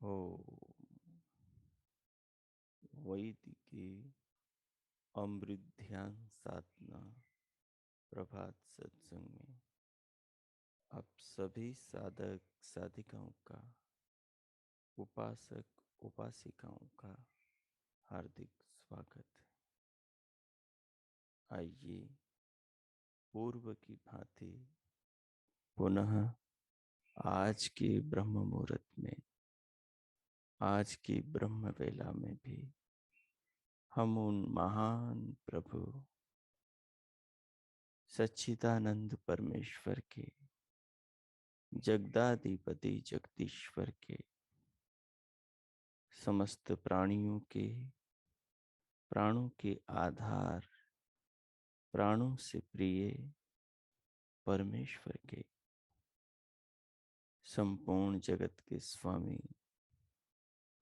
ओ वैदिकी अमृत ध्यान साधना प्रभात सत्संग में आप सभी साधक साधिकाओं का, उपासक उपासिकाओं का हार्दिक स्वागत है। आइए पूर्व की भांति पुनः आज के ब्रह्म मुहूर्त में, आज की ब्रह्म वेला में भी हम उन महान प्रभु सच्चिदानंद परमेश्वर के, जगदाधिपति जगदीश्वर के, समस्त प्राणियों के, प्राणों के आधार, प्राणों से प्रिय परमेश्वर के, संपूर्ण जगत के स्वामी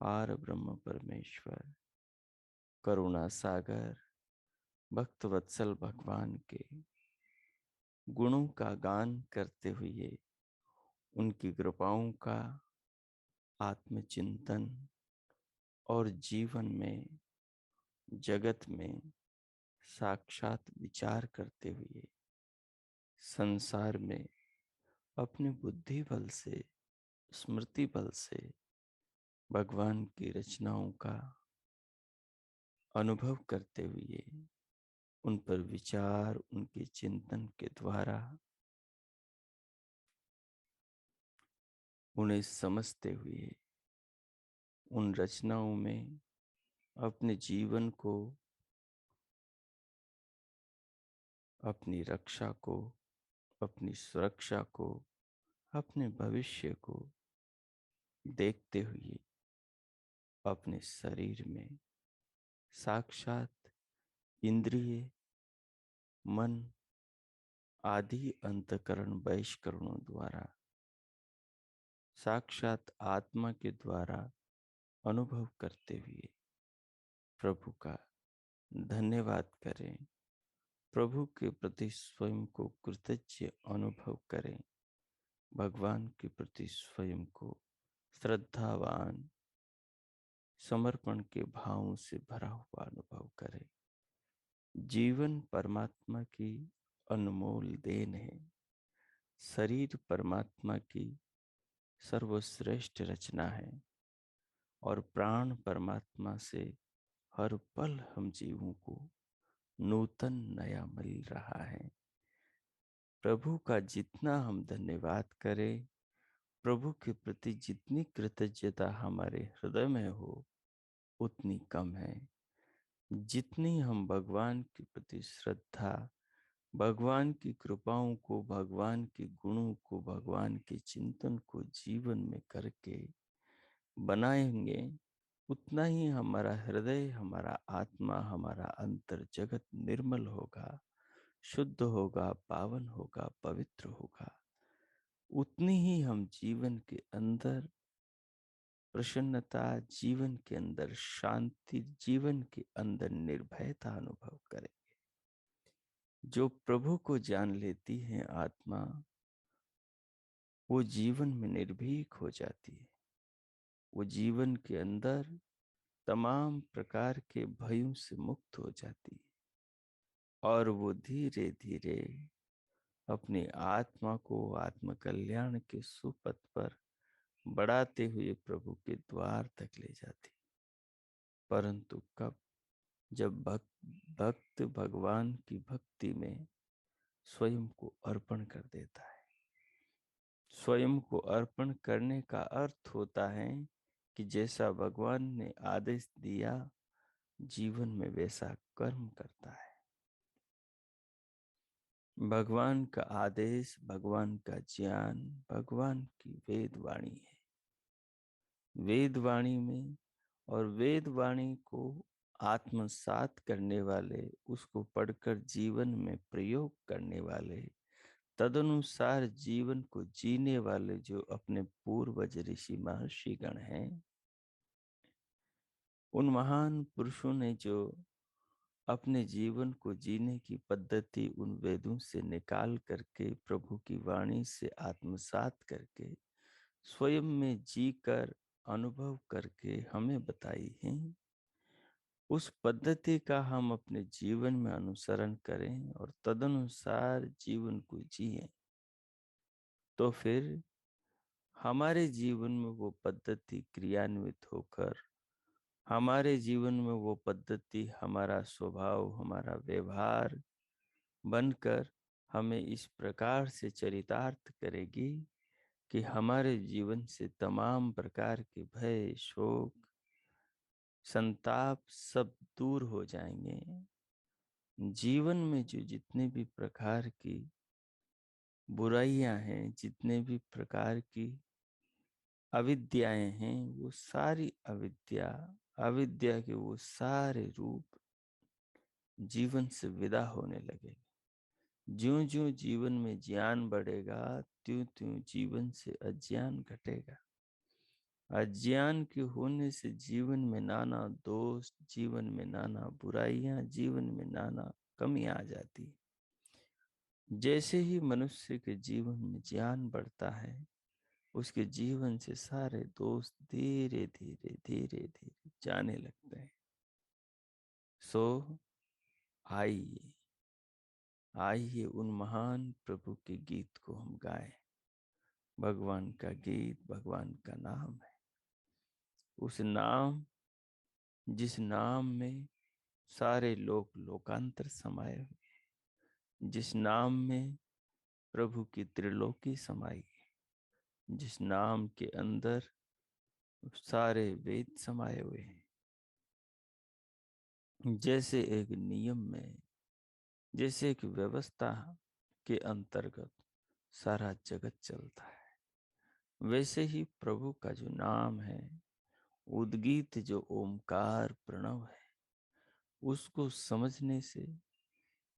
पार ब्रह्म परमेश्वर, करुणा सागर, भक्त वत्सल भगवान के गुणों का गान करते हुए उनकी कृपाओं का आत्मचिंतन और जीवन में, जगत में साक्षात विचार करते हुए संसार में अपनी बुद्धि बल से, स्मृति बल से भगवान की रचनाओं का अनुभव करते हुए उन पर विचार, उनके चिंतन के द्वारा उन्हें समझते हुए उन रचनाओं में अपने जीवन को, अपनी रक्षा को, अपनी सुरक्षा को, अपने भविष्य को देखते हुए अपने शरीर में साक्षात इंद्रिय, मन आदि अंतकरण बहिष्करणों द्वारा, साक्षात आत्मा के द्वारा अनुभव करते हुए प्रभु का धन्यवाद करें, प्रभु के प्रति स्वयं को कृतज्ञ अनुभव करें, भगवान के प्रति स्वयं को श्रद्धावान, समर्पण के भावों से भरा हुआ अनुभव करें। जीवन परमात्मा की अनमोल देन है। शरीर परमात्मा की सर्वश्रेष्ठ रचना है और प्राण परमात्मा से हर पल हम जीवों को नूतन नया मिल रहा है। प्रभु का जितना हम धन्यवाद करें, प्रभु के प्रति जितनी कृतज्ञता हमारे हृदय में हो उतनी कम है। जितनी हम भगवान के प्रति श्रद्धा, भगवान की कृपाओं को, भगवान के गुणों को, भगवान के चिंतन को जीवन में करके बनाएंगे, उतना ही हमारा हृदय, हमारा आत्मा, हमारा अंतर जगत निर्मल होगा, शुद्ध होगा, पावन होगा, पवित्र होगा। उतनी ही हम जीवन के अंदर प्रसन्नता, जीवन के अंदर शांति, जीवन के अंदर निर्भयता अनुभव करेंगे। जो प्रभु को जान लेती है आत्मा, वो जीवन में निर्भीक हो जाती है। वो जीवन के अंदर तमाम प्रकार के भयों से मुक्त हो जाती है और वो धीरे धीरे अपनी आत्मा को आत्म कल्याण के सुपथ पर बढ़ाते हुए प्रभु के द्वार तक ले जाती। परंतु कब? जब भक्त भगवान की भक्ति में स्वयं को अर्पण कर देता है। स्वयं को अर्पण करने का अर्थ होता है कि जैसा भगवान ने आदेश दिया जीवन में वैसा कर्म करता है। भगवान का आदेश, भगवान का ज्ञान, भगवान की वेद वाणी है। वेद वाणी में और वेद वाणी को आत्मसात करने वाले, उसको पढ़कर जीवन में प्रयोग करने वाले, तदनुसार जीवन को जीने वाले जो अपने पूर्वज ऋषि महर्षि गण हैं, उन महान पुरुषों ने जो अपने जीवन को जीने की पद्धति उन वेदों से निकाल करके प्रभु की वाणी से आत्मसात करके स्वयं में जीकर अनुभव करके हमें बताई है, उस पद्धति का हम अपने जीवन में अनुसरण करें और तदनुसार जीवन को जिएं, तो फिर हमारे जीवन में वो पद्धति क्रियान्वित होकर हमारे जीवन में वो पद्धति हमारा स्वभाव, हमारा व्यवहार बनकर हमें इस प्रकार से चरितार्थ करेगी कि हमारे जीवन से तमाम प्रकार के भय, शोक, संताप सब दूर हो जाएंगे। जीवन में जो जितने भी प्रकार की बुराइयां हैं, जितने भी प्रकार की अविद्याएं हैं, वो सारी अविद्या के वो सारे रूप जीवन से विदा होने लगे। ज्यों ज्यों जीवन में ज्ञान बढ़ेगा त्यों त्यों जीवन से अज्ञान घटेगा। अज्ञान के होने से जीवन में नाना दोष, जीवन में नाना बुराइयां, जीवन में नाना कमियां आ जाती। जैसे ही मनुष्य के जीवन में ज्ञान बढ़ता है, उसके जीवन से सारे दोष धीरे धीरे धीरे धीरे जाने लगते हैं। सो आइए आइए उन महान प्रभु के गीत को हम गाएं। भगवान का गीत भगवान का नाम है। उस नाम, जिस नाम में सारे लोक लोकांतर समाये हुए, जिस नाम में प्रभु की त्रिलोकी समाई है, जिस नाम के अंदर सारे वेद समाये हुए हैं। जैसे एक नियम में, जैसे एक व्यवस्था के अंतर्गत सारा जगत चलता है, वैसे ही प्रभु का जो नाम है, उद्गीत जो ओमकार प्रणव है, उसको समझने से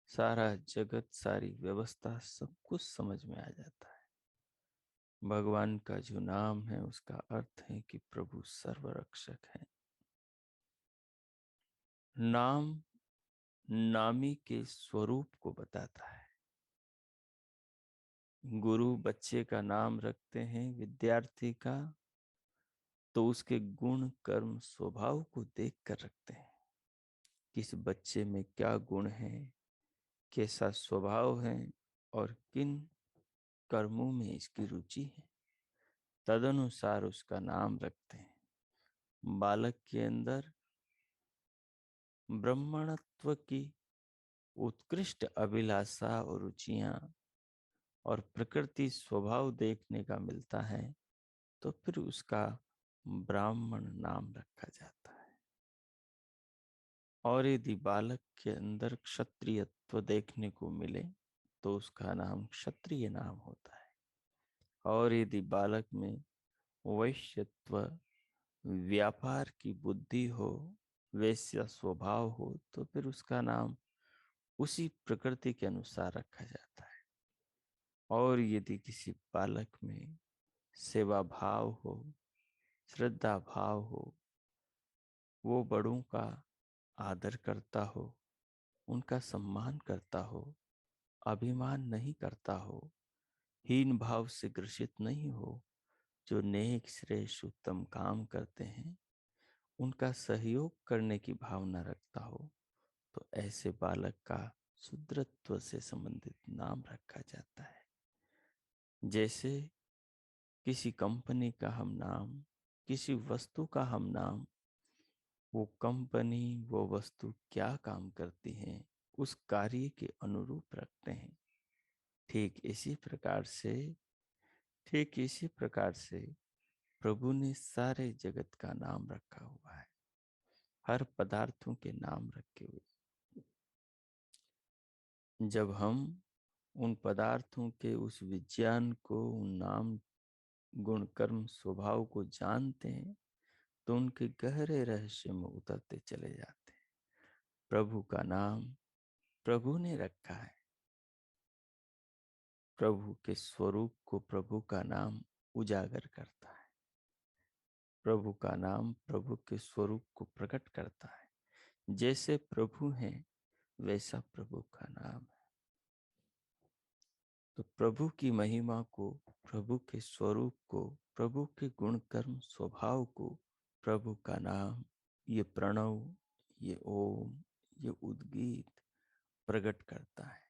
सारा जगत, सारी व्यवस्था सब कुछ समझ में आ जाता है। भगवान का जो नाम है उसका अर्थ है कि प्रभु सर्वरक्षक है। नाम नामी के स्वरूप को बताता है। गुरु बच्चे का नाम रखते हैं, विद्यार्थी का, तो उसके गुण कर्म स्वभाव को देख कर रखते हैं। किस बच्चे में क्या गुण है, कैसा स्वभाव है और किन कर्मों में इसकी रुचि है, तदनुसार उसका नाम रखते हैं। बालक के अंदर ब्राह्मणत्व की उत्कृष्ट अभिलाषा और रुचियां और प्रकृति स्वभाव देखने का मिलता है, तो फिर उसका ब्राह्मण नाम रखा जाता है। और यदि बालक के अंदर क्षत्रियत्व देखने को मिले तो उसका नाम क्षत्रिय नाम होता है। और यदि बालक में वैश्यत्व, व्यापार की बुद्धि हो, वैश्य स्वभाव हो, तो फिर उसका नाम उसी प्रकृति के अनुसार रखा जाता है। और यदि किसी बालक में सेवा भाव हो, श्रद्धा भाव हो, वो बड़ों का आदर करता हो, उनका सम्मान करता हो, अभिमान नहीं करता हो, हीन भाव से ग्रसित नहीं हो, जो नेक श्रेष्ठ उत्तम काम करते हैं उनका सहयोग करने की भावना रखता हो, तो ऐसे बालक का शुद्रत्व से संबंधित नाम रखा जाता है। जैसे किसी कंपनी का हम नाम, किसी वस्तु का हम नाम, वो कंपनी वो वस्तु क्या काम करती है उस कार्य के अनुरूप रखते हैं। ठीक इसी प्रकार से प्रभु ने सारे जगत का नाम रखा हुआ है, हर पदार्थों के नाम रखे हुए। जब हम उन पदार्थों के उस विज्ञान को, उन नाम गुण कर्म स्वभाव को जानते हैं, तो उनके गहरे रहस्य में उतरते चले जाते हैं। प्रभु का नाम प्रभु ने रखा है। प्रभु के स्वरूप को प्रभु का नाम उजागर करता है। प्रभु का नाम प्रभु के स्वरूप को प्रकट करता है। जैसे प्रभु हैं वैसा प्रभु का नाम है। तो प्रभु की महिमा को, प्रभु के स्वरूप को, प्रभु के गुण कर्म स्वभाव को प्रभु का नाम, ये प्रणव, ये ओम, ये उद्गीत प्रकट करता है।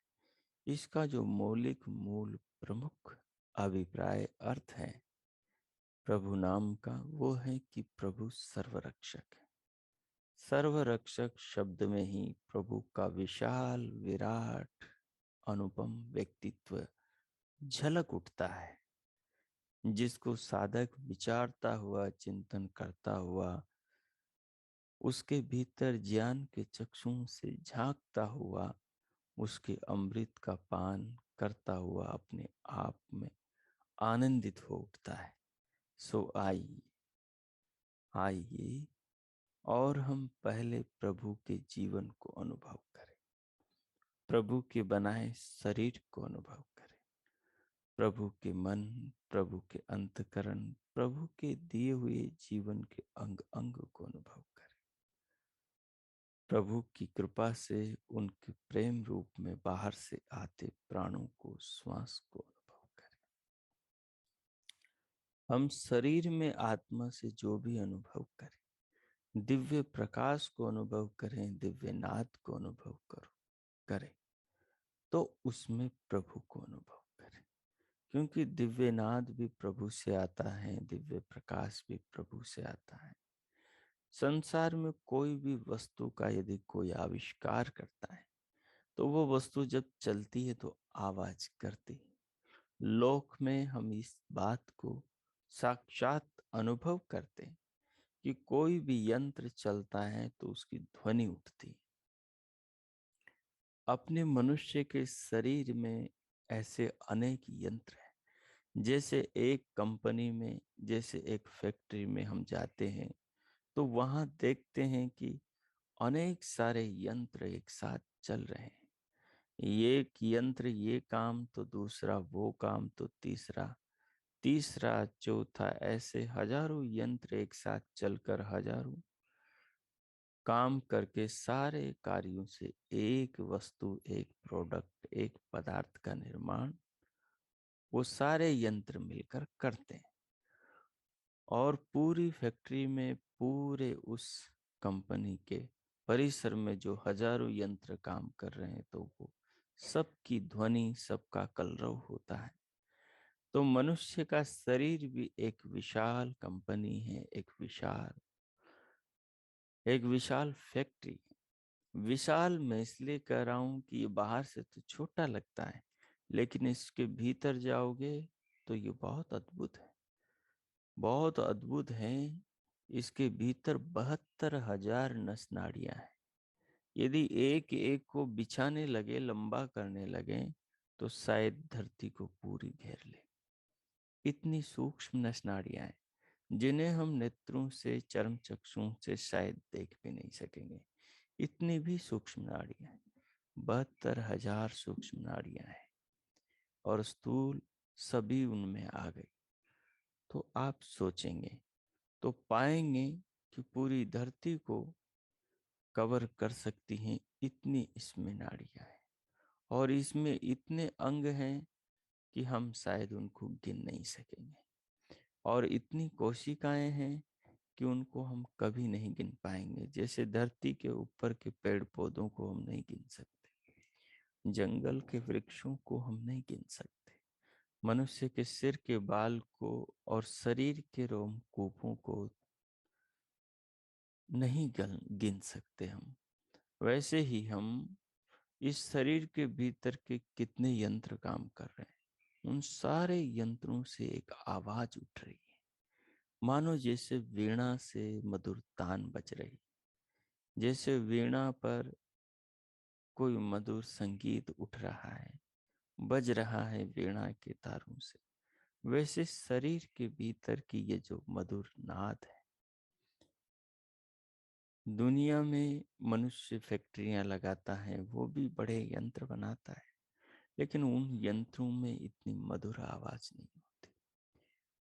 इसका जो मौलिक मूल प्रमुख अभिप्राय अर्थ है प्रभु नाम का, वो है कि प्रभु सर्वरक्षक है। सर्वरक्षक शब्द में ही प्रभु का विशाल विराट अनुपम व्यक्तित्व झलक उठता है, जिसको साधक विचारता हुआ, चिंतन करता हुआ, उसके भीतर ज्ञान के चक्षुओं से झांकता हुआ, उसके अमृत का पान करता हुआ अपने आप में आनंदित हो उठता है। सो आइए और हम पहले प्रभु के जीवन को अनुभव करें, प्रभु के बनाए शरीर को अनुभव करें, प्रभु के मन, प्रभु के अंतकरण, प्रभु के दिए हुए जीवन के अंग अंग को अनुभव करें। प्रभु की कृपा से उनके प्रेम रूप में बाहर से आते प्राणों को, श्वास को अनुभव करें। हम शरीर में आत्मा से जो भी अनुभव करें, दिव्य प्रकाश को अनुभव करें, दिव्य नाद को अनुभव करें, तो उसमें प्रभु को अनुभव करें। क्योंकि दिव्य नाद भी प्रभु से आता है, दिव्य प्रकाश भी प्रभु से आता है। संसार में कोई भी वस्तु का यदि कोई आविष्कार करता है, तो वो वस्तु जब चलती है तो आवाज करती है। लोक में हम इस बात को साक्षात अनुभव करते हैं कि कोई भी यंत्र चलता है तो उसकी ध्वनि उठती है। अपने मनुष्य के शरीर में ऐसे अनेक यंत्र हैं। जैसे एक कंपनी में, जैसे एक फैक्ट्री में हम जाते हैं तो वहां देखते हैं कि अनेक सारे यंत्र एक साथ चल रहे हैं। एक यंत्र ये काम तो दूसरा वो काम तो तीसरा, तीसरा चौथा, ऐसे हजारों यंत्र एक साथ चलकर हजारों काम करके सारे कार्यों से एक वस्तु, एक प्रोडक्ट, एक पदार्थ का निर्माण वो सारे यंत्र मिलकर करते हैं। और पूरी फैक्ट्री में, पूरे उस कंपनी के परिसर में जो हजारों यंत्र काम कर रहे हैं, तो वो सबकी ध्वनि, सबका कलरव होता है। तो मनुष्य का शरीर भी एक विशाल कंपनी है, एक विशाल फैक्ट्री। विशाल मैं इसलिए कह रहा हूं कि ये बाहर से तो छोटा लगता है, लेकिन इसके भीतर जाओगे तो ये बहुत अद्भुत है, बहुत अद्भुत है। इसके भीतर 72,000 नस नाड़ियां हैं। यदि एक एक को बिछाने लगे, लंबा करने लगे, तो शायद धरती को पूरी घेर ले। इतनी सूक्ष्म नस नाड़ियां हैं, जिन्हें हम नेत्रों से, चर्म चक्षुओं से शायद देख भी नहीं सकेंगे। इतनी भी सूक्ष्म नाड़ियां हैं, 72,000 सूक्ष्म नाड़ियां हैं, और स्थूल सभी उनमें आ गई। तो आप सोचेंगे तो पाएंगे कि पूरी धरती को कवर कर सकती हैं, इतनी इसमें नाड़ियां हैं। और इसमें इतने अंग हैं कि हम शायद उनको गिन नहीं सकेंगे। और इतनी कोशिकाएं हैं कि उनको हम कभी नहीं गिन पाएंगे। जैसे धरती के ऊपर के पेड़ पौधों को हम नहीं गिन सकते, जंगल के वृक्षों को हम नहीं गिन सकते, मनुष्य के सिर के बाल को और शरीर के रोमकूपों को नहीं गिन सकते हम। वैसे ही हम इस शरीर के भीतर के कितने यंत्र काम कर रहे हैं, उन सारे यंत्रों से एक आवाज उठ रही है, मानो जैसे वीणा से मधुर तान बज रही, जैसे वीणा पर कोई मधुर संगीत उठ रहा है, बज रहा है वीणा के तारों से। वैसे शरीर के भीतर की ये जो मधुर नाद है, दुनिया में मनुष्य फैक्ट्रियां लगाता है, वो भी बड़े यंत्र बनाता है, लेकिन उन यंत्रों में इतनी मधुर आवाज नहीं होती।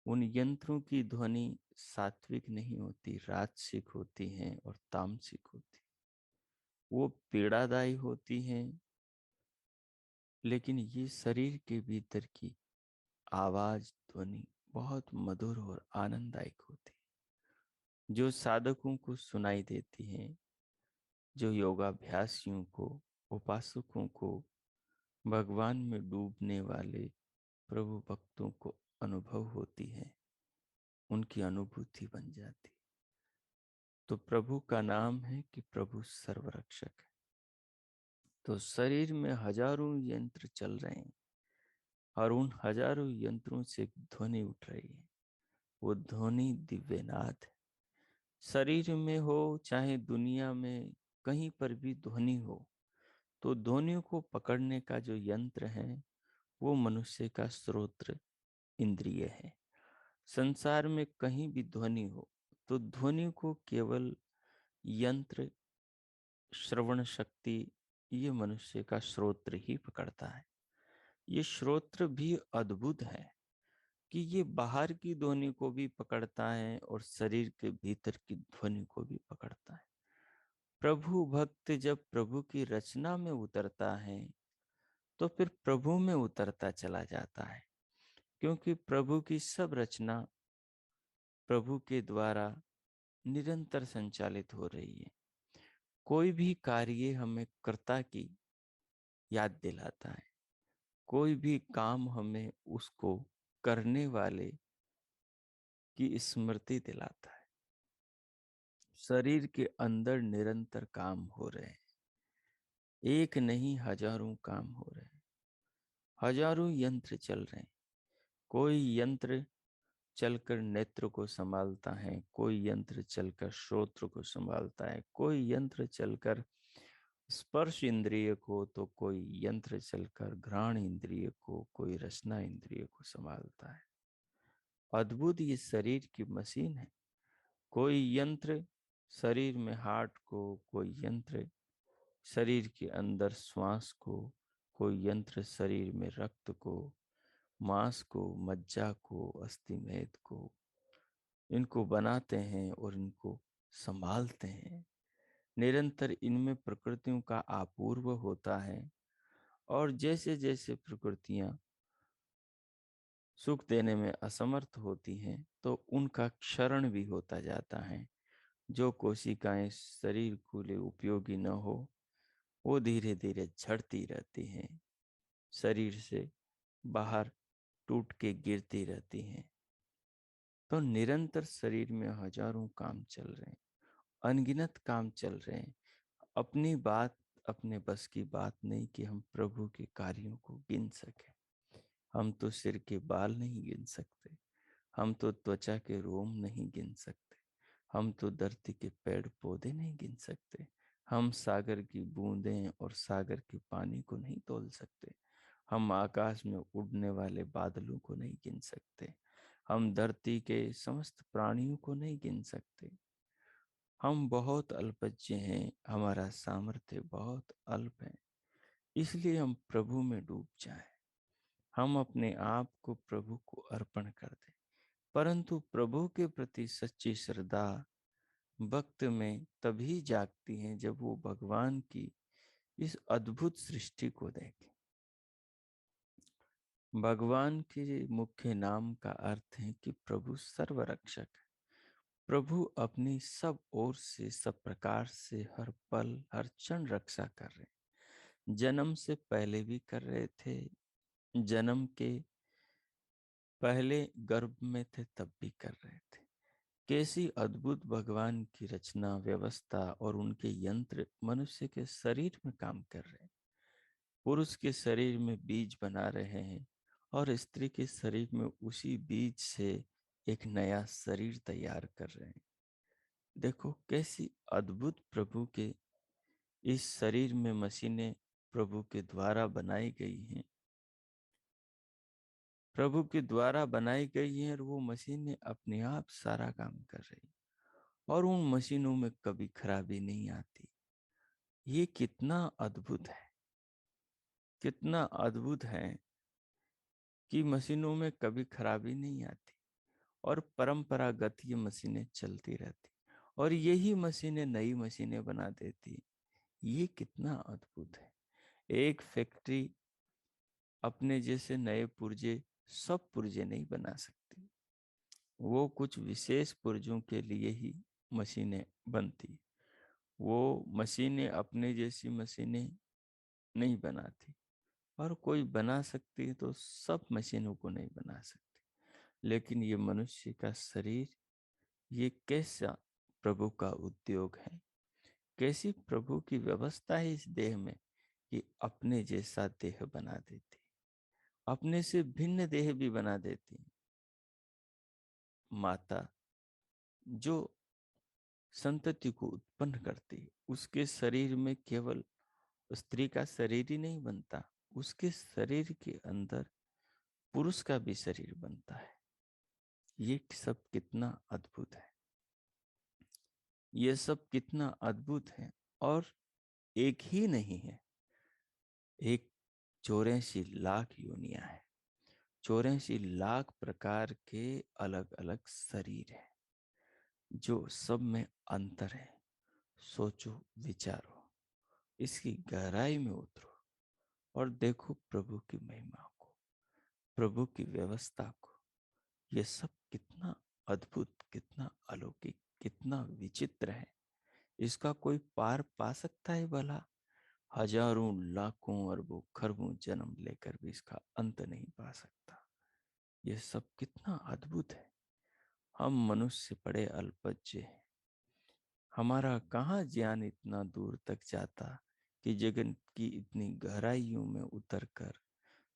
उन यंत्रों की ध्वनि सात्विक नहीं होती, राजसिक होती है और तामसिक होती। वो पीड़ादायी होती हैं, लेकिन ये शरीर के भीतर की आवाज ध्वनि बहुत मधुर और आनंददायक होती है, जो साधकों को सुनाई देती है, जो योगाभ्यासियों को, उपासकों को, भगवान में डूबने वाले प्रभु भक्तों को अनुभव होती है, उनकी अनुभूति बन जाती। तो प्रभु का नाम है कि प्रभु सर्वरक्षक है। तो शरीर में हजारों यंत्र चल रहे हैं और उन हजारों यंत्रों से एक ध्वनि उठ रही है, वो ध्वनि दिव्यनाद है। शरीर में हो चाहे दुनिया में कहीं पर भी ध्वनि हो, तो ध्वनियों को पकड़ने का जो यंत्र है वो मनुष्य का श्रोत्र इंद्रिय है। संसार में कहीं भी ध्वनि हो तो ध्वनि को केवल यंत्र श्रवण शक्ति, ये मनुष्य का श्रोत्र ही पकड़ता है। ये श्रोत्र भी अद्भुत है कि ये बाहर की ध्वनि को भी पकड़ता है और शरीर के भीतर की ध्वनि को भी पकड़ता है। प्रभु भक्त जब प्रभु की रचना में उतरता है तो फिर प्रभु में उतरता चला जाता है, क्योंकि प्रभु की सब रचना प्रभु के द्वारा निरंतर संचालित हो रही है। कोई भी कार्य हमें कर्ता की याद दिलाता है, कोई भी काम हमें उसको करने वाले की स्मृति दिलाता है। शरीर के अंदर निरंतर काम हो रहे हैं, एक नहीं हजारों काम हो रहे हैं, हजारों यंत्र चल रहे हैं। कोई यंत्र चलकर नेत्र को संभालता है, कोई यंत्र चलकर श्रोत्र को संभालता है, कोई यंत्र चलकर स्पर्श इंद्रिय को, तो कोई यंत्र चलकर घ्राण इंद्रिय को, कोई रसना इंद्रिय को संभालता है। अद्भुत ये शरीर की मशीन है। कोई यंत्र शरीर में हार्ट को, कोई यंत्र शरीर के अंदर श्वास को, कोई यंत्र शरीर में रक्त को, मांस को, मज्जा को, अस्थि मेद को, इनको बनाते हैं और इनको संभालते हैं। निरंतर इनमें प्रकृतियों का अपूर्व होता है, और जैसे जैसे प्रकृतियां सुख देने में असमर्थ होती हैं तो उनका क्षरण भी होता जाता है। जो कोशिकाएं शरीर के लिए उपयोगी न हो वो धीरे धीरे झड़ती रहती हैं, शरीर से बाहर टूट के गिरती रहती हैं। तो निरंतर शरीर में हजारों काम चल रहे हैं, अनगिनत काम चल रहे हैं। अपनी बात, अपने बस की बात नहीं कि हम प्रभु के कार्यों को गिन सके। हम तो सिर के बाल नहीं गिन सकते, हम तो त्वचा के रोम नहीं गिन सकते, हम तो धरती के पेड़ पौधे नहीं गिन सकते, हम सागर की बूंदें और सागर के पानी को नहीं तोल सकते, हम आकाश में उड़ने वाले बादलों को नहीं गिन सकते, हम धरती के समस्त प्राणियों को नहीं गिन सकते। हम बहुत अल्पज्ञ हैं, हमारा सामर्थ्य बहुत अल्प है, इसलिए हम प्रभु में डूब जाएं। हम अपने आप को प्रभु को अर्पण कर दें। परंतु प्रभु के प्रति सच्ची श्रद्धा भक्त में तभी जागती है जब वो भगवान की इस अद्भुत सृष्टि को देखे। भगवान के मुख्य नाम का अर्थ है कि प्रभु सर्वरक्षक है। प्रभु अपनी सब ओर से, सब प्रकार से हर पल हर क्षण रक्षा कर रहे हैं। जन्म से पहले भी कर रहे थे, जन्म के पहले गर्भ में थे तब भी कर रहे थे। कैसी अद्भुत भगवान की रचना, व्यवस्था और उनके यंत्र मनुष्य के शरीर में काम कर रहे हैं। पुरुष के शरीर में बीज बना रहे हैं और स्त्री के शरीर में उसी बीज से एक नया शरीर तैयार कर रहे हैं। देखो कैसी अद्भुत प्रभु के इस शरीर में मशीनें प्रभु के द्वारा बनाई गई हैं। प्रभु के द्वारा बनाई गई हैं और वो मशीनें अपने आप सारा काम कर रही, और उन मशीनों में कभी खराबी नहीं आती। ये कितना अद्भुत है, कितना अद्भुत है कि मशीनों में कभी खराबी नहीं आती और परंपरागत ये मशीनें चलती रहती, और यही मशीनें नई मशीनें बना देती। ये कितना अद्भुत है। एक फैक्ट्री अपने जैसे नए पुर्जे, सब पुर्जे नहीं बना सकती। वो कुछ विशेष पुर्जों के लिए ही मशीनें बनती। वो मशीनें अपने जैसी मशीनें नहीं बनाती, और कोई बना सकती है तो सब मशीनों को नहीं बना सकती। लेकिन ये मनुष्य का शरीर, ये कैसा प्रभु का उद्योग है, कैसी प्रभु की व्यवस्था है इस देह में कि अपने जैसा देह बना देती, अपने से भिन्न देह भी बना देती। माता जो संतति को उत्पन्न करती, उसके शरीर में केवल स्त्री का शरीर ही नहीं बनता, उसके शरीर के अंदर पुरुष का भी शरीर बनता है। ये सब कितना अद्भुत है, ये सब कितना अद्भुत है। और एक ही नहीं है, एक 84 लाख योनियां है, 84 लाख प्रकार के अलग अलग शरीर है, जो सब में अंतर है। सोचो, विचारो, इसकी गहराई में उतरो और देखो प्रभु की महिमा को, प्रभु की व्यवस्था को। ये सब कितना अद्भुत, कितना अलौकिक, कितना विचित्र है। इसका कोई पार पा सकता है भला? हजारों लाखों अरबों खरबों जन्म लेकर भी इसका अंत नहीं पा सकता। ये सब कितना अद्भुत है। हम मनुष्य बड़े अल्पज्य हैं। हमारा कहाँ ज्ञान इतना दूर तक जाता कि जगत की इतनी गहराइयों में उतरकर,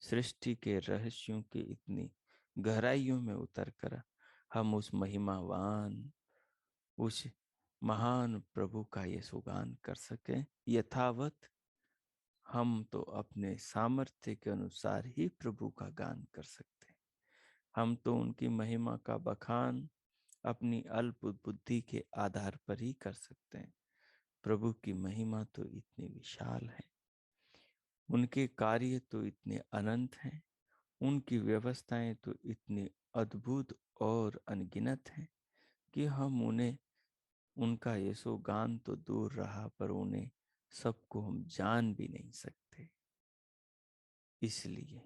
सृष्टि के रहस्यों की इतनी गहराइयों में उतरकर हम उस महिमावान, उस महान प्रभु का यशोगान कर सकें। यथावत हम तो अपने सामर्थ्य के अनुसार ही प्रभु का गान कर सकते हैं। हम तो उनकी महिमा का बखान अपनी अल्प बुद्धि के आधार पर ही कर सकते हैं। प्रभु की महिमा तो इतनी विशाल है, उनके कार्य तो इतने अनंत हैं, उनकी व्यवस्थाएं तो इतनी अद्भुत और अनगिनत हैं कि हम उन्हें, उनका यशोगान तो दूर रहा, पर उन्हें सबको हम जान भी नहीं सकते। इसलिए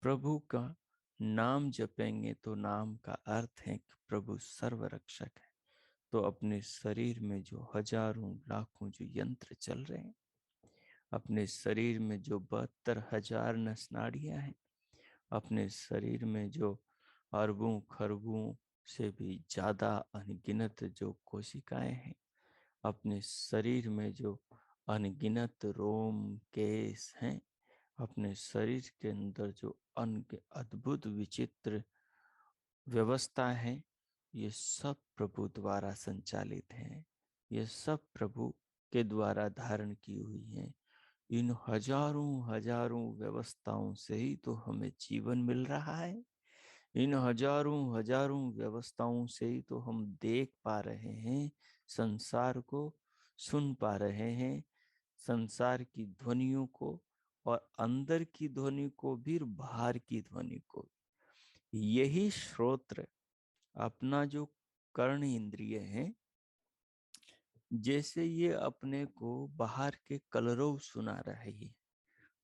प्रभु का नाम जपेंगे तो नाम का अर्थ है कि प्रभु सर्वरक्षक है। तो अपने शरीर में जो हजारों लाखों जो यंत्र चल रहे हैं, अपने शरीर में जो 72,000 नस नाड़ियां हैं, अपने शरीर में जो अरबों खरबों से भी ज्यादा अनगिनत जो कोशिकाएं हैं, अपने शरीर में जो अनगिनत रोम केस हैं, अपने शरीर के अंदर जो अद्भुत विचित्र व्यवस्था है, ये सब प्रभु द्वारा संचालित हैं। ये सब प्रभु के द्वारा धारण की हुई हैं। इन हजारों हजारों व्यवस्थाओं से ही तो हमें जीवन मिल रहा है। इन हजारों हजारों व्यवस्थाओं से ही तो हम देख पा रहे हैं संसार को, सुन पा रहे हैं संसार की ध्वनियों को, और अंदर की ध्वनि को भी, बाहर की ध्वनि को। यही श्रोत्र, अपना जो कर्ण इंद्रिय है, जैसे ये अपने को बाहर के कलरव सुना रही है,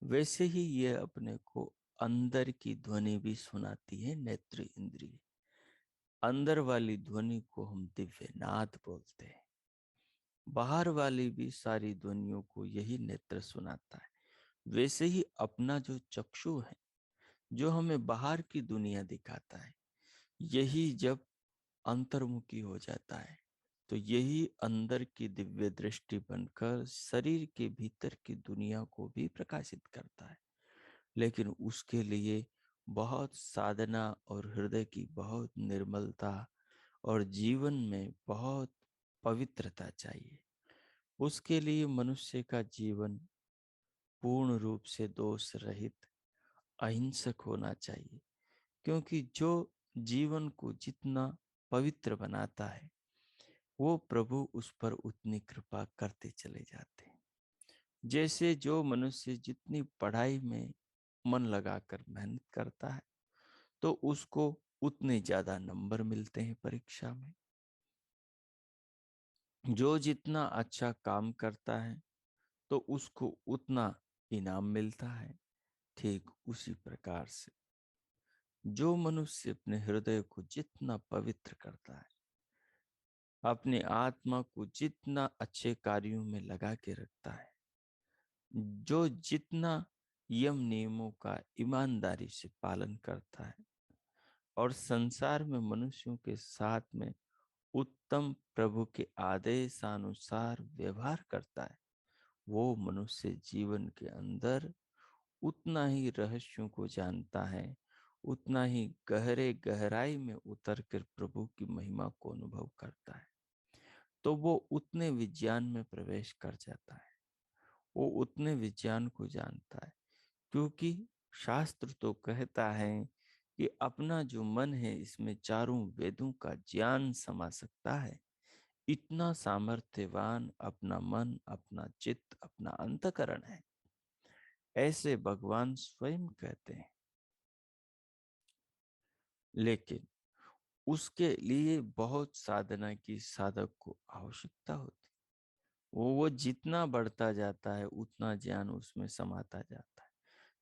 वैसे ही ये अपने को अंदर की ध्वनि भी सुनाती है नेत्र इंद्रिय। अंदर वाली ध्वनि को हम दिव्य नाद बोलते हैं। बाहर वाली भी सारी ध्वनियों को यही नेत्र सुनाता है। वैसे ही अपना जो चक्षु है, जो हमें बाहर की दुनिया दिखाता है, यही जब अंतर्मुखी हो जाता है तो यही अंदर की दिव्य दृष्टि बनकर शरीर के भीतर की दुनिया को भी प्रकाशित करता है। लेकिन उसके लिए बहुत साधना और हृदय की बहुत निर्मलता और जीवन में बहुत पवित्रता चाहिए। उसके लिए मनुष्य का जीवन पूर्ण रूप से दोष रहित अहिंसक होना चाहिए, क्योंकि जो जीवन को जितना पवित्र बनाता है वो प्रभु उस पर उतनी कृपा करते चले जाते हैं। जैसे जो मनुष्य जितनी पढ़ाई में मन लगाकर मेहनत करता है तो उसको उतने ज्यादा नंबर मिलते हैं परीक्षा में। जो जितना अच्छा काम करता है तो उसको उतना इनाम मिलता है। ठीक उसी प्रकार से जो मनुष्य अपने हृदय को जितना पवित्र करता है, अपनी आत्मा को जितना अच्छे कार्यों में लगा के रखता है, जो जितना यम नियमों का ईमानदारी से पालन करता है और संसार में मनुष्यों के साथ में उत्तम प्रभु के आदेशानुसार व्यवहार करता है, वो मनुष्य जीवन के अंदर उतना ही रहस्यों को जानता है, उतना ही गहराई में उतर कर प्रभु की महिमा को अनुभव करता है। तो वो उतने विज्ञान में प्रवेश कर जाता है, वो उतने विज्ञान को जानता है, क्योंकि शास्त्र तो कहता है कि अपना जो मन है इसमें चारों वेदों का ज्ञान समा सकता है। इतना सामर्थ्यवान अपना मन, अपना चित्त, अपना अंतःकरण है, ऐसे भगवान स्वयं कहते हैं। लेकिन उसके लिए बहुत साधना की साधक को आवश्यकता होती। वो जितना बढ़ता जाता है उतना ज्ञान उसमें समाता जाता है।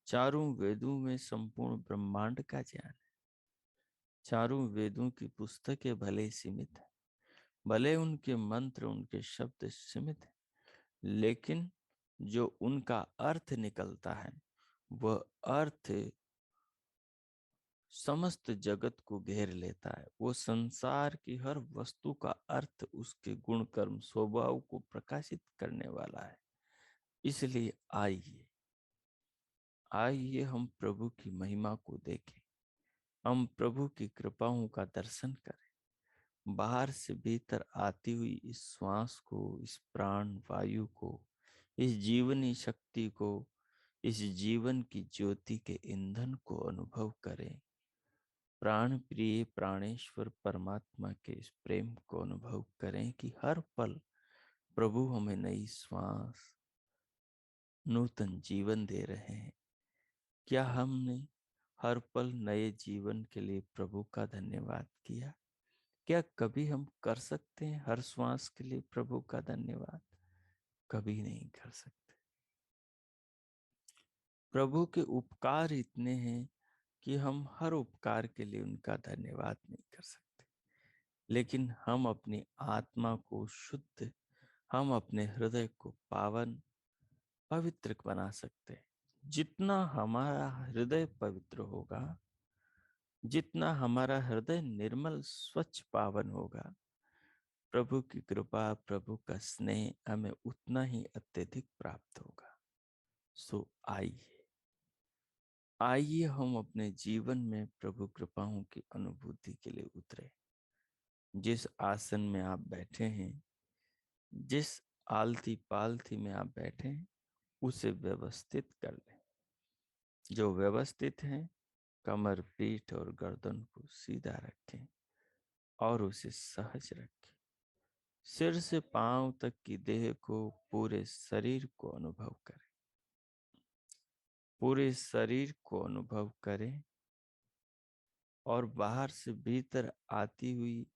चारों वेदों में संपूर्ण ब्रह्मांड का ज्ञान है। चारों वेदों की पुस्तकें भले सीमित है, भले उनके मंत्र, उनके शब्द सीमित है, लेकिन जो उनका अर्थ निकलता है वह अर्थ समस्त जगत को घेर लेता है। वो संसार की हर वस्तु का अर्थ उसके गुण कर्म स्वभाव को प्रकाशित करने वाला है। इसलिए आइए आइए हम प्रभु की महिमा को देखें, हम प्रभु की कृपाओं का दर्शन करें। बाहर से भीतर आती हुई इस श्वास को, इस प्राण वायु को, इस जीवनी शक्ति को, इस जीवन की ज्योति के ईंधन को अनुभव करें। प्राण प्रिय प्राणेश्वर परमात्मा के इस प्रेम को अनुभव करें कि हर पल प्रभु हमें नई श्वास, नूतन जीवन दे रहे हैं। क्या हमने हर पल नए जीवन के लिए प्रभु का धन्यवाद किया? क्या कभी हम कर सकते हैं हर श्वास के लिए प्रभु का धन्यवाद? कभी नहीं कर सकते। प्रभु के उपकार इतने हैं कि हम हर उपकार के लिए उनका धन्यवाद नहीं कर सकते। लेकिन हम अपनी आत्मा को शुद्ध, हम अपने हृदय को पावन, पवित्र बना सकते हैं। जितना हमारा हृदय पवित्र होगा, जितना हमारा हृदय निर्मल, स्वच्छ, पावन होगा, प्रभु की कृपा, प्रभु का स्नेह हमें उतना ही अत्यधिक प्राप्त होगा। सो आइए आइए हम अपने जीवन में प्रभु कृपाओं की अनुभूति के लिए उतरे। जिस आसन में आप बैठे हैं, जिस आलती पालथी में आप बैठे हैं, उसे व्यवस्थित कर लें। जो व्यवस्थित है, कमर, पीठ और गर्दन को सीधा रखें और उसे सहज रखें। सिर से पांव तक की देह को, पूरे शरीर को अनुभव करें। पूरे शरीर को अनुभव करें और बाहर से भीतर आती हुई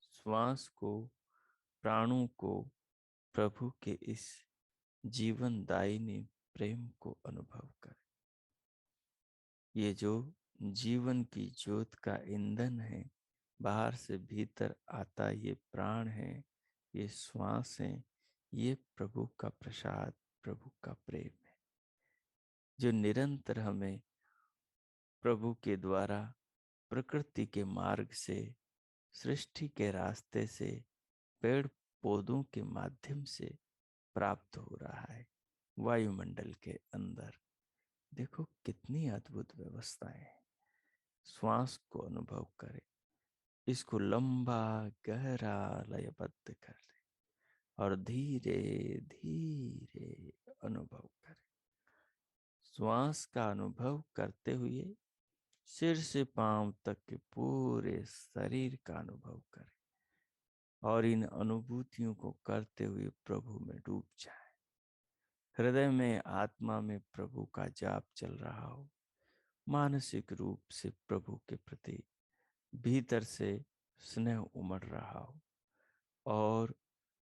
श्वास को, प्राणों को प्रभु के इस जीवनदायिनी प्रेम को अनुभव करें। ये जो जीवन की ज्योत का ईंधन है, बाहर से भीतर आता ये प्राण है, ये श्वास है, ये प्रभु का प्रसाद, प्रभु का प्रेम है, जो निरंतर हमें प्रभु के द्वारा प्रकृति के मार्ग से, सृष्टि के रास्ते से, पेड़ पौधों के माध्यम से प्राप्त हो रहा है। वायुमंडल के अंदर देखो कितनी अद्भुत व्यवस्थाएं हैं। श्वास को अनुभव करें, इसको लंबा गहरा लयबद्ध कर ले और धीरे धीरे अनुभव करें। श्वास का अनुभव करते हुए सिर से पांव तक के पूरे शरीर का अनुभव करें और इन अनुभूतियों को करते हुए प्रभु में डूब जाए। हृदय में, आत्मा में प्रभु का जाप चल रहा हो, मानसिक रूप से प्रभु के प्रति भीतर से स्नेह उमड़ रहा हो और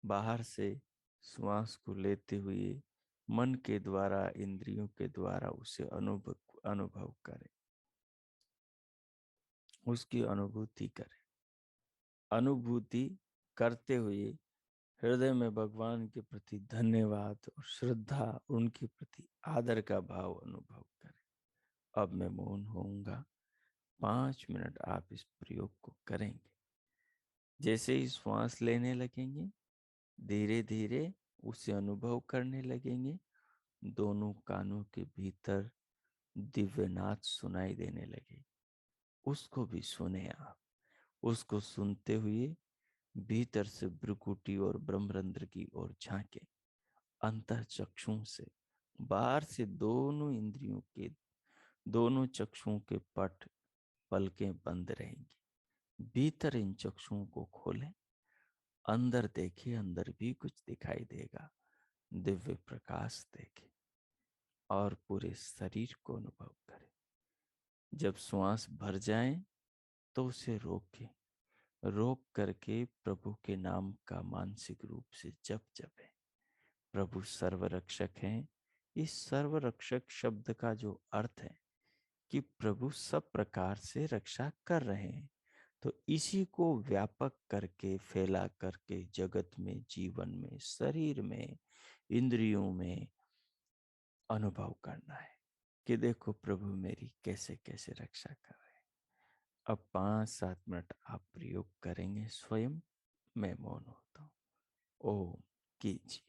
बाहर से श्वास को लेते हुए मन के द्वारा, इंद्रियों के द्वारा उसे अनुभव करें, उसकी अनुभूति करें। अनुभूति करते हुए हृदय में भगवान के प्रति धन्यवाद और श्रद्धा, उनके प्रति आदर का भाव अनुभव करें। अब मैं मौन होऊंगा, 5 मिनट आप इस प्रयोग को करेंगे। जैसे ही श्वास लेने लगेंगे, धीरे धीरे उसे अनुभव करने लगेंगे। दोनों कानों के भीतर दिव्य नाद सुनाई देने लगे, उसको भी सुने आप। उसको सुनते हुए भीतर से भ्रुकुटी और ब्रह्मरंध्र की ओर झांके। अंतः चक्षुओं से, बाहर से दोनों इंद्रियों के, दोनों चक्षुओं के पट, पलकें बंद रहेंगी। भीतर इन चक्षुओं को खोलें, अंदर देखिए, अंदर भी कुछ दिखाई देगा। दिव्य प्रकाश देखें और पूरे शरीर को अनुभव करें। जब श्वास भर जाए तो उसे रोकें, रोक करके प्रभु के नाम का मानसिक रूप से जप जपें। प्रभु सर्वरक्षक हैं। इस सर्वरक्षक शब्द का जो अर्थ है कि प्रभु सब प्रकार से रक्षा कर रहे हैं, तो इसी को व्यापक करके, फैला करके जगत में, जीवन में, शरीर में, इंद्रियों में अनुभव करना है कि देखो प्रभु मेरी कैसे कैसे रक्षा कर रहे हैं। अब 5-7 मिनट आप प्रयोग करेंगे स्वयं। मैं मौन होता हूँ। ओम कीजिए।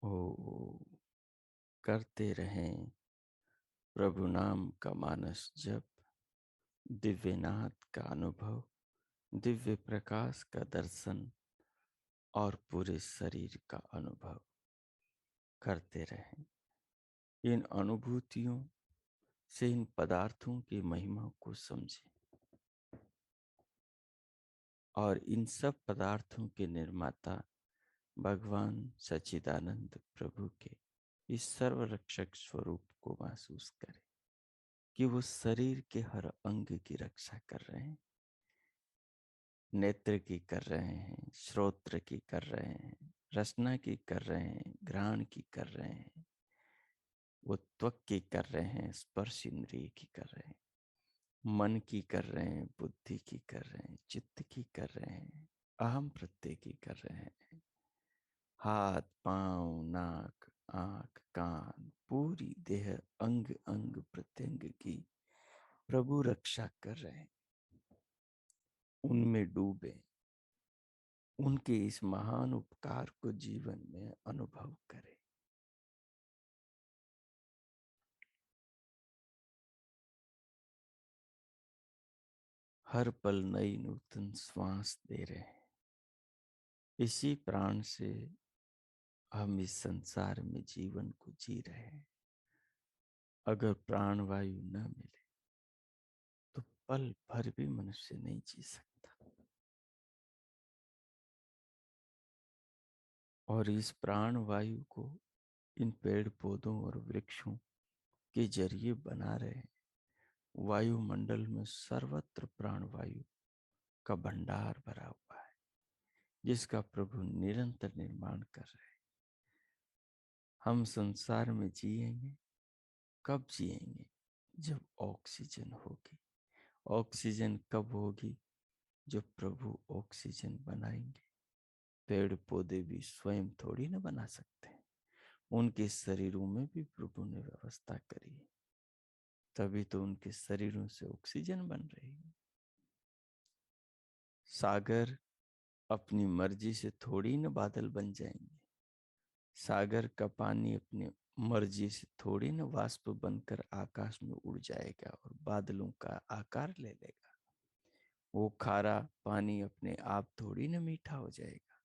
ओ करते रहें प्रभु नाम का मानस जप, दिव्यनाथ का अनुभव, दिव्य प्रकाश का दर्शन और पूरे शरीर का अनुभव करते रहें। इन अनुभूतियों से इन पदार्थों की महिमा को समझें और इन सब पदार्थों के निर्माता भगवान सच्चिदानंद प्रभु के इस सर्वरक्षक स्वरूप को महसूस करें कि वो शरीर के हर अंग की रक्षा कर रहे हैं। नेत्र की कर रहे हैं, श्रोत्र की कर रहे हैं, रसना की कर रहे हैं, घ्राण की कर रहे हैं, वो त्वक की कर रहे हैं, स्पर्श इंद्रिय की कर रहे हैं, मन की कर रहे हैं, बुद्धि की कर रहे हैं, चित्त की कर रहे हैं, अहम प्रत्यय की कर रहे हैं, हाथ पांव नाक आंख कान पूरी देह अंग अंग प्रत्यंग की प्रभु रक्षा कर रहे हैं। उनमें डूबे, उनके इस महान उपकार को जीवन में अनुभव करें। हर पल नई नूतन श्वास दे रहे हैं। इसी प्राण से हम इस संसार में जीवन को जी रहे हैं। अगर प्राण वायु न मिले तो पल भर भी मनुष्य नहीं जी सकता। और इस प्राण वायु को इन पेड़ पौधों और वृक्षों के जरिए बना रहे हैं। वायुमंडल में सर्वत्र प्राण वायु का भंडार भरा हुआ है, जिसका प्रभु निरंतर निर्माण कर रहे हैं। हम संसार में जिएंगे, कब जिएंगे? जब ऑक्सीजन होगी। ऑक्सीजन कब होगी? जब प्रभु ऑक्सीजन बनाएंगे। पेड़ पौधे भी स्वयं थोड़ी ना बना सकते हैं, उनके शरीरों में भी प्रभु ने व्यवस्था करी है, तभी तो उनके शरीरों से ऑक्सीजन बन रही है। सागर अपनी मर्जी से थोड़ी ना बादल बन जाएंगे। सागर का पानी अपनी मर्जी से थोड़ी ना वाष्प बनकर आकाश में उड़ जाएगा और बादलों का आकार ले लेगा। वो खारा पानी अपने आप थोड़ी ना मीठा हो जाएगा।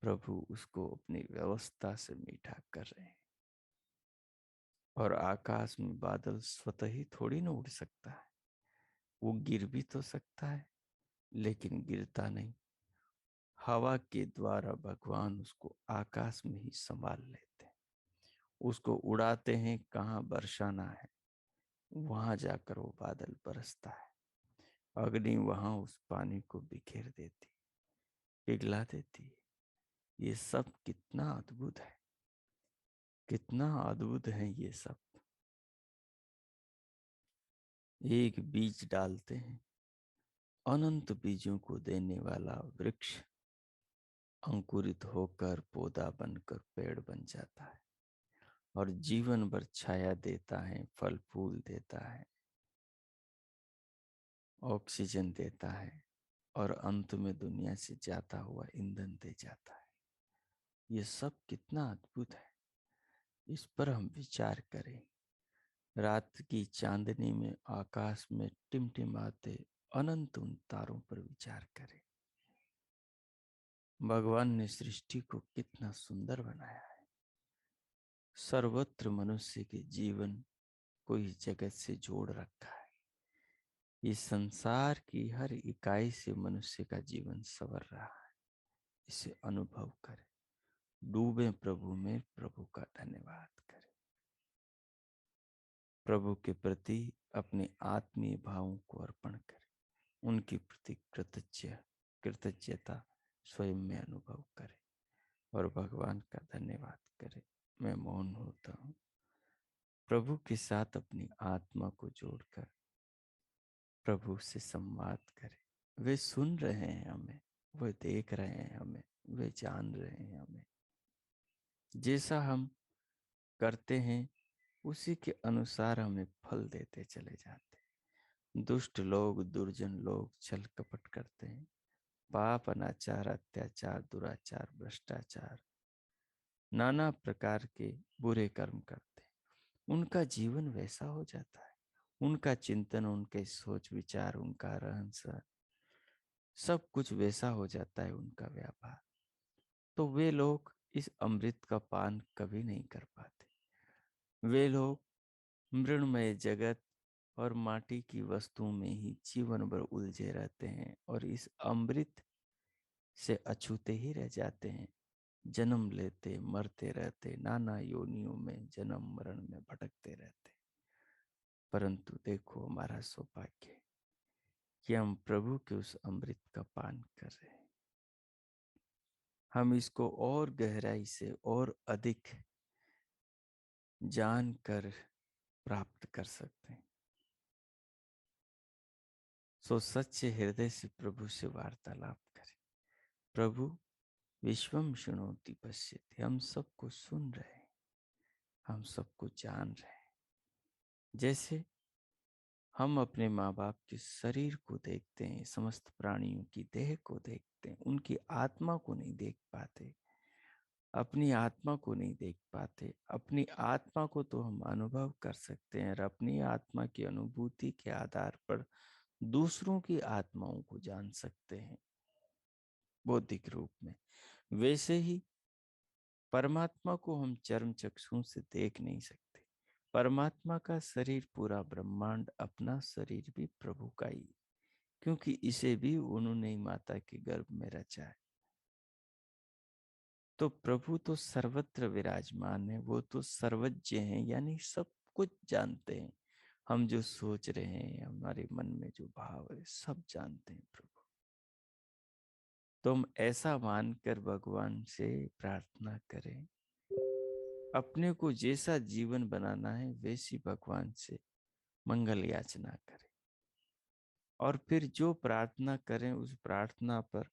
प्रभु उसको अपनी व्यवस्था से मीठा कर रहे हैं। और आकाश में बादल स्वतः ही थोड़ी ना उड़ सकता है। वो गिर भी तो सकता है, लेकिन गिरता नहीं। हवा के द्वारा भगवान उसको आकाश में ही संभाल लेते हैं। उसको उड़ाते हैं, कहाँ बरसाना है वहां जाकर वो बादल बरसता है। अग्नि वहां उस पानी को बिखेर देती, पिघला देती है। ये सब कितना अद्भुत है, कितना अद्भुत है ये सब। एक बीज डालते हैं, अनंत बीजों को देने वाला वृक्ष अंकुरित होकर पौधा बनकर पेड़ बन जाता है और जीवन भर छाया देता है, फल फूल देता है, ऑक्सीजन देता है और अंत में दुनिया से जाता हुआ ईंधन दे जाता है। ये सब कितना अद्भुत है, इस पर हम विचार करें। रात की चांदनी में आकाश में टिमटिमाते अनंत उन तारों पर विचार करें। भगवान ने सृष्टि को कितना सुंदर बनाया है। सर्वत्र मनुष्य के जीवन को इस जगत से जोड़ रखा है। इस संसार की हर इकाई से मनुष्य का जीवन संवर रहा है। इसे अनुभव करें, डूबे प्रभु में, प्रभु का धन्यवाद करें। प्रभु के प्रति अपने आत्मीय भावों को अर्पण करें। उनके प्रति कृतज्ञता स्वयं में अनुभव करें और भगवान का धन्यवाद करें। मैं मौन होता हूँ। प्रभु के साथ अपनी आत्मा को जोड़कर प्रभु से संवाद करें। वे सुन रहे हैं हमें, वे देख रहे हैं हमें, वे जान रहे हैं हमें। जैसा हम करते हैं उसी के अनुसार हमें फल देते चले जाते हैं। दुष्ट लोग, दुर्जन लोग छल कपट करते हैं। पाप, अनाचार, अत्याचार, दुराचार, भ्रष्टाचार, नाना प्रकार के बुरे कर्म करते हैं, उनका जीवन वैसा हो जाता है। उनका चिंतन, उनके सोच विचार, उनका रहन सहन, सब कुछ वैसा हो जाता है, उनका व्यापार। तो वे लोग इस अमृत का पान कभी नहीं कर पाते। वे लोग मृणमय जगत और माटी की वस्तुओं में ही जीवन भर उलझे रहते हैं और इस अमृत से अछूते ही रह जाते हैं। जन्म लेते मरते रहते, नाना योनियों में जन्म मरण में भटकते रहते। परंतु देखो हमारा सौभाग्य कि हम प्रभु के उस अमृत का पान कर रहे हैं। हम इसको और गहराई से और अधिक जानकर प्राप्त कर सकते हैं। सो सच्चे हृदय से प्रभु से वार्तालाप करें। प्रभु विश्वम शृणोति पश्यति, हम सबको सुन रहे हैं, हम सबको जान रहे हैं। जैसे हम अपने माँ बाप के शरीर को देखते हैं, समस्त प्राणियों की देह को देखते हैं, उनकी आत्मा को नहीं देख पाते, अपनी आत्मा को नहीं देख पाते। अपनी आत्मा को तो हम अनुभव कर सकते हैं और अपनी आत्मा की अनुभूति के आधार पर दूसरों की आत्माओं को जान सकते हैं बौद्धिक रूप में। वैसे ही परमात्मा को हम चर्म चक्षुओं से देख नहीं सकते। परमात्मा का शरीर, पूरा ब्रह्मांड, अपना शरीर भी प्रभु का ही, क्योंकि इसे भी उन्होंने ही माता के गर्भ में रचा है। तो प्रभु तो सर्वत्र विराजमान है, वो तो सर्वज्ञ हैं, यानी सब कुछ जानते हैं। हम जो सोच रहे हैं, हमारे मन में जो भाव है, सब जानते हैं प्रभु। तो हम ऐसा मानकर भगवान से प्रार्थना करें, अपने को जैसा जीवन बनाना है वैसी भगवान से मंगल याचना करें, और फिर जो प्रार्थना करें उस प्रार्थना पर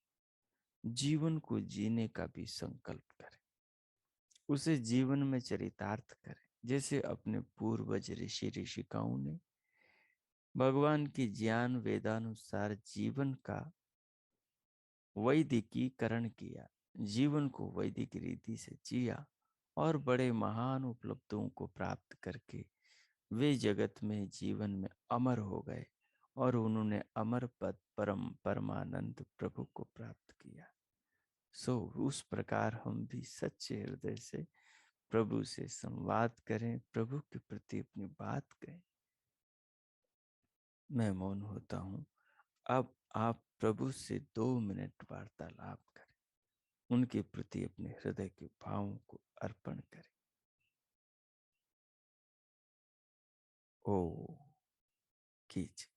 जीवन को जीने का भी संकल्प करें, उसे जीवन में चरितार्थ करें। जैसे अपने पूर्वज ऋषि ऋषिकाओं ने भगवान की ज्ञान वेदानुसार जीवन का वैदिकीकरण किया, जीवन को वैदिक रीति से जिया और बड़े महान उपलब्धियों को प्राप्त करके वे जगत में जीवन में अमर हो गए और उन्होंने अमर पद परमानंद प्रभु को प्राप्त किया। सो उस प्रकार हम भी सच्चे हृदय से प्रभु से संवाद करें, प्रभु के प्रति अपनी बात कहें। मैं मौन होता हूँ। अब आप प्रभु से 2 मिनट वार्तालाप करें, उनके प्रति अपने हृदय के भावों को अर्पण करें। ओ कीजिए।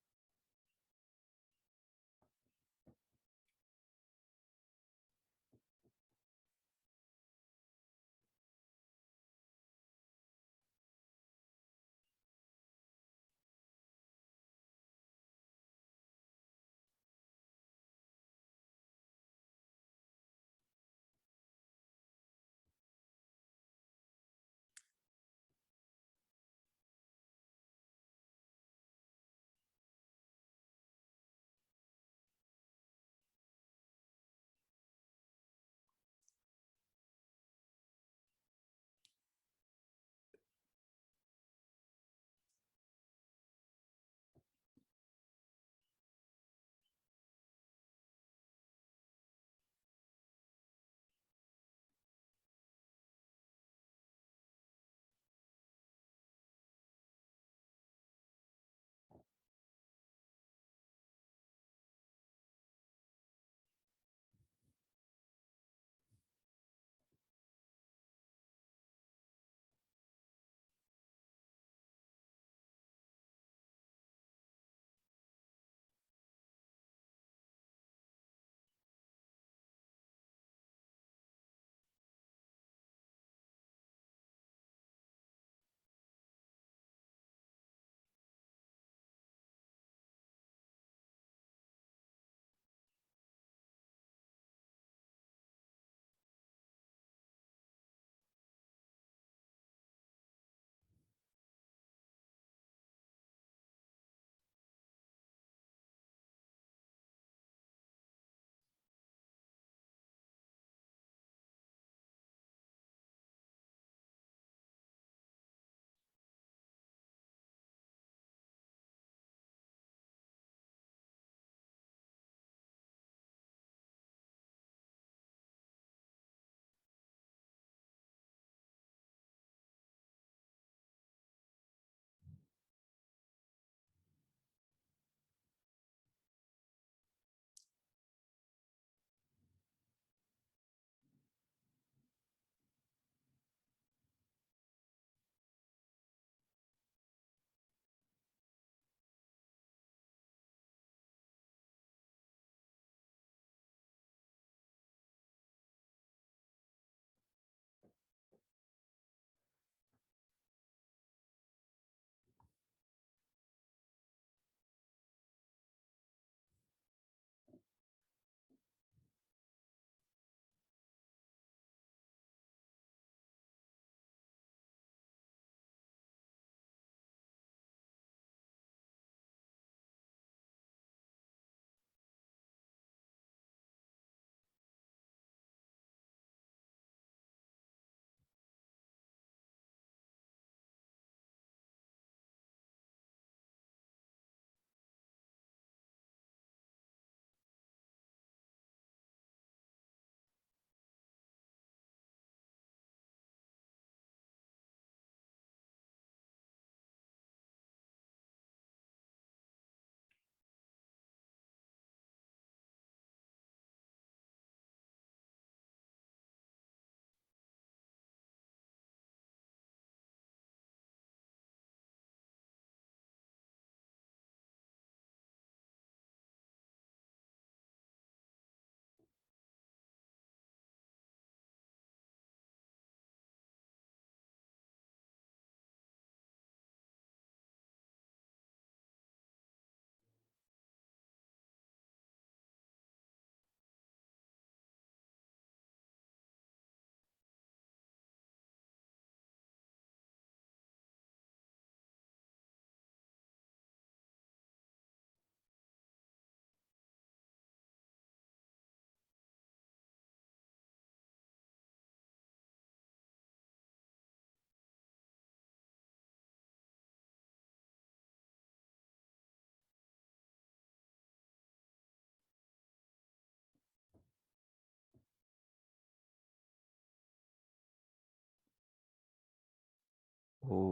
हो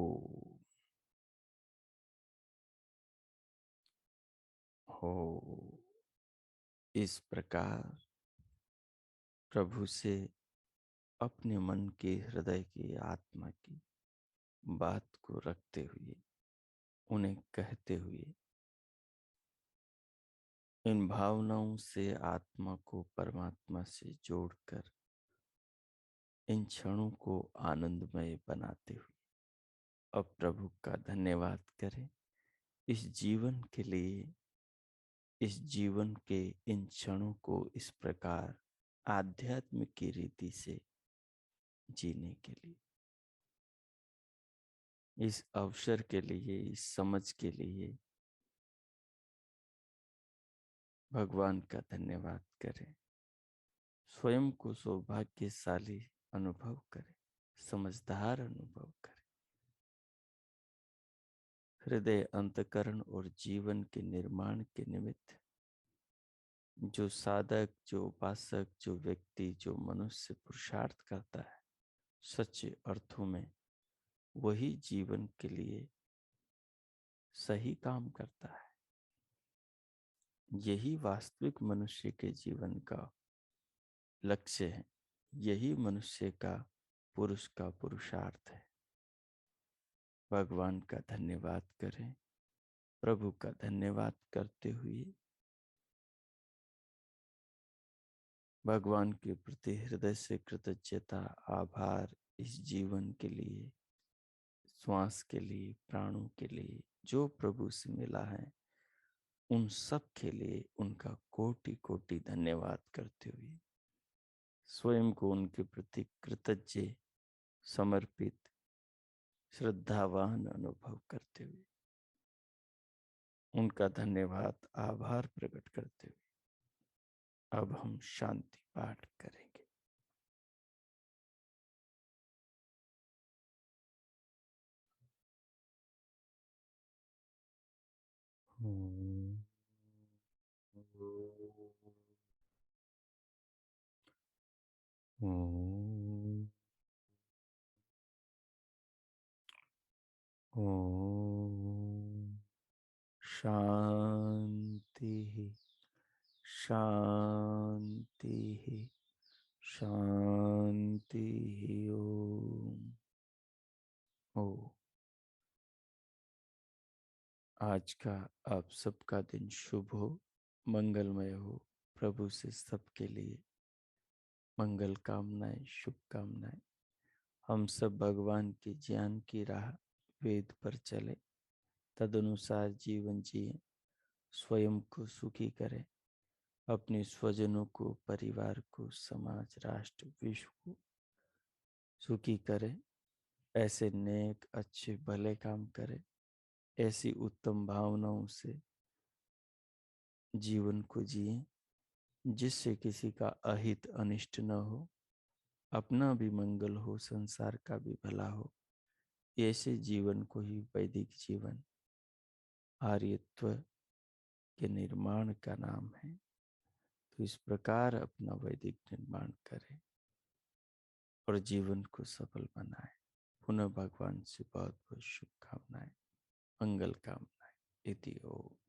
हो इस प्रकार प्रभु से अपने मन के, हृदय की, आत्मा की बात को रखते हुए, उन्हें कहते हुए, इन भावनाओं से आत्मा को परमात्मा से जोड़कर इन क्षणों को आनंदमय बनाते हुए अब प्रभु का धन्यवाद करें इस जीवन के लिए, इस जीवन के इन क्षणों को इस प्रकार आध्यात्म की रीति से जीने के लिए, इस अवसर के लिए, इस समझ के लिए भगवान का धन्यवाद करें। स्वयं को सौभाग्यशाली अनुभव करें, समझदार अनुभव करें। हृदय, अंतकरण और जीवन के निर्माण के निमित्त जो साधक, जो उपासक, जो व्यक्ति, जो मनुष्य पुरुषार्थ करता है, सच्चे अर्थों में वही जीवन के लिए सही काम करता है। यही वास्तविक मनुष्य के जीवन का लक्ष्य है। यही मनुष्य का, पुरुष का पुरुषार्थ है। भगवान का धन्यवाद करें। प्रभु का धन्यवाद करते हुए भगवान के प्रति हृदय से कृतज्ञता, आभार, इस जीवन के लिए, श्वास के लिए, प्राणों के लिए, जो प्रभु से मिला है, उन सब के लिए उनका कोटि कोटि धन्यवाद करते हुए स्वयं को उनके प्रति कृतज्ञ, समर्पित, श्रद्धावान अनुभव करते हुए उनका धन्यवाद, आभार प्रकट करते हुए अब हम शांति पाठ करेंगे। ओम ओम ओम शांति शांति शांति। ओम। ओ आज का आप सबका दिन शुभ हो, मंगलमय हो। प्रभु से सबके लिए मंगल कामनाएं, शुभकामनाएं। हम सब भगवान के ज्ञान की राह, वेद पर चले, तदनुसार जीवन जिए, स्वयं को सुखी करें, अपने स्वजनों को, परिवार को, समाज, राष्ट्र, विश्व को सुखी करें। ऐसे नेक, अच्छे, भले काम करें। ऐसी उत्तम भावनाओं से जीवन को जिए जिससे किसी का अहित, अनिष्ट न हो, अपना भी मंगल हो, संसार का भी भला हो। ऐसे जीवन को ही वैदिक जीवन, आर्यत्व के निर्माण का नाम है। तो इस प्रकार अपना वैदिक निर्माण करें और जीवन को सफल बनाएं। पुनः भगवान से बहुत बहुत शुभकामनाएं, मंगल कामनाएं। इति ओम।